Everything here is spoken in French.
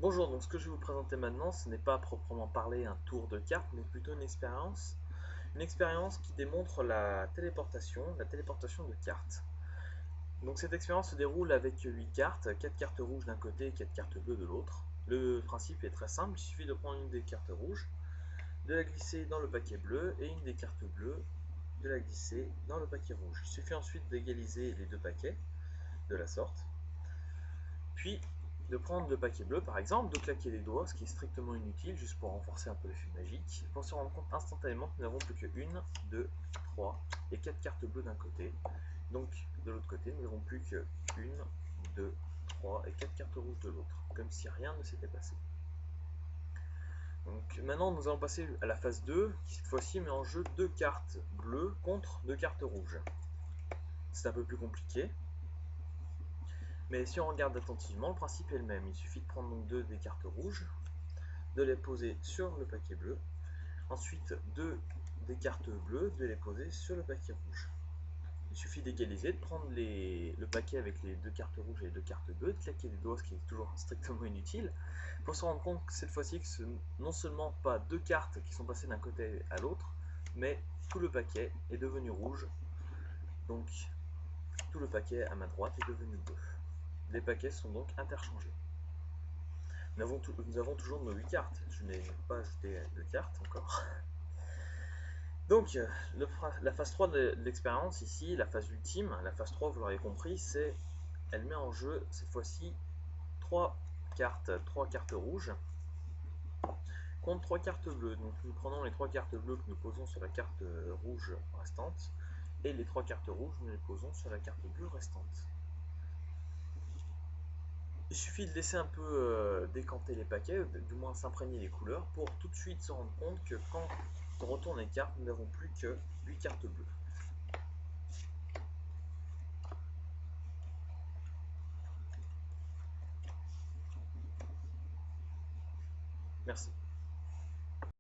Bonjour, donc ce que je vais vous présenter maintenant, ce n'est pas à proprement parler un tour de carte, mais plutôt une expérience. Une expérience qui démontre la téléportation de cartes. Donc cette expérience se déroule avec 8 cartes, 4 cartes rouges d'un côté et 4 cartes bleues de l'autre. Le principe est très simple, il suffit de prendre une des cartes rouges, de la glisser dans le paquet bleu, et une des cartes bleues, de la glisser dans le paquet rouge. Il suffit ensuite d'égaliser les deux paquets, de la sorte. Puis de prendre le paquet bleu par exemple, de claquer les doigts, ce qui est strictement inutile, juste pour renforcer un peu l'effet magique, pour se rendre compte instantanément que nous n'avons plus que 1, 2, 3 et 4 cartes bleues d'un côté. Donc de l'autre côté, nous n'avons plus que 1, 2, 3 et 4 cartes rouges de l'autre, comme si rien ne s'était passé. Donc maintenant nous allons passer à la phase 2, qui cette fois-ci met en jeu 2 cartes bleues contre 2 cartes rouges. C'est un peu plus compliqué, mais si on regarde attentivement, le principe est le même. Il suffit de prendre donc 2 des cartes rouges, de les poser sur le paquet bleu, ensuite 2 des cartes bleues, de les poser sur le paquet rouge. Il suffit d'égaliser, de prendre le paquet avec les 2 cartes rouges et les 2 cartes bleues, de claquer les doigts, ce qui est toujours strictement inutile, pour se rendre compte que cette fois-ci, que ce non seulement pas 2 cartes qui sont passées d'un côté à l'autre, mais tout le paquet est devenu rouge, donc tout le paquet à ma droite est devenu bleu. Les paquets sont donc interchangés. Nous avons toujours nos 8 cartes. Je n'ai pas ajouté de cartes encore. Donc, la phase 3 de l'expérience ici, la phase ultime, la phase 3, vous l'aurez compris, elle met en jeu cette fois-ci 3 3 cartes rouges contre 3 cartes bleues. Donc nous prenons les 3 cartes bleues que nous posons sur la carte rouge restante et les 3 cartes rouges, nous les posons sur la carte bleue restante. Il suffit de laisser un peu décanter les paquets, du moins s'imprégner les couleurs, pour tout de suite se rendre compte que quand on retourne les cartes, nous n'avons plus que 8 cartes bleues. Merci.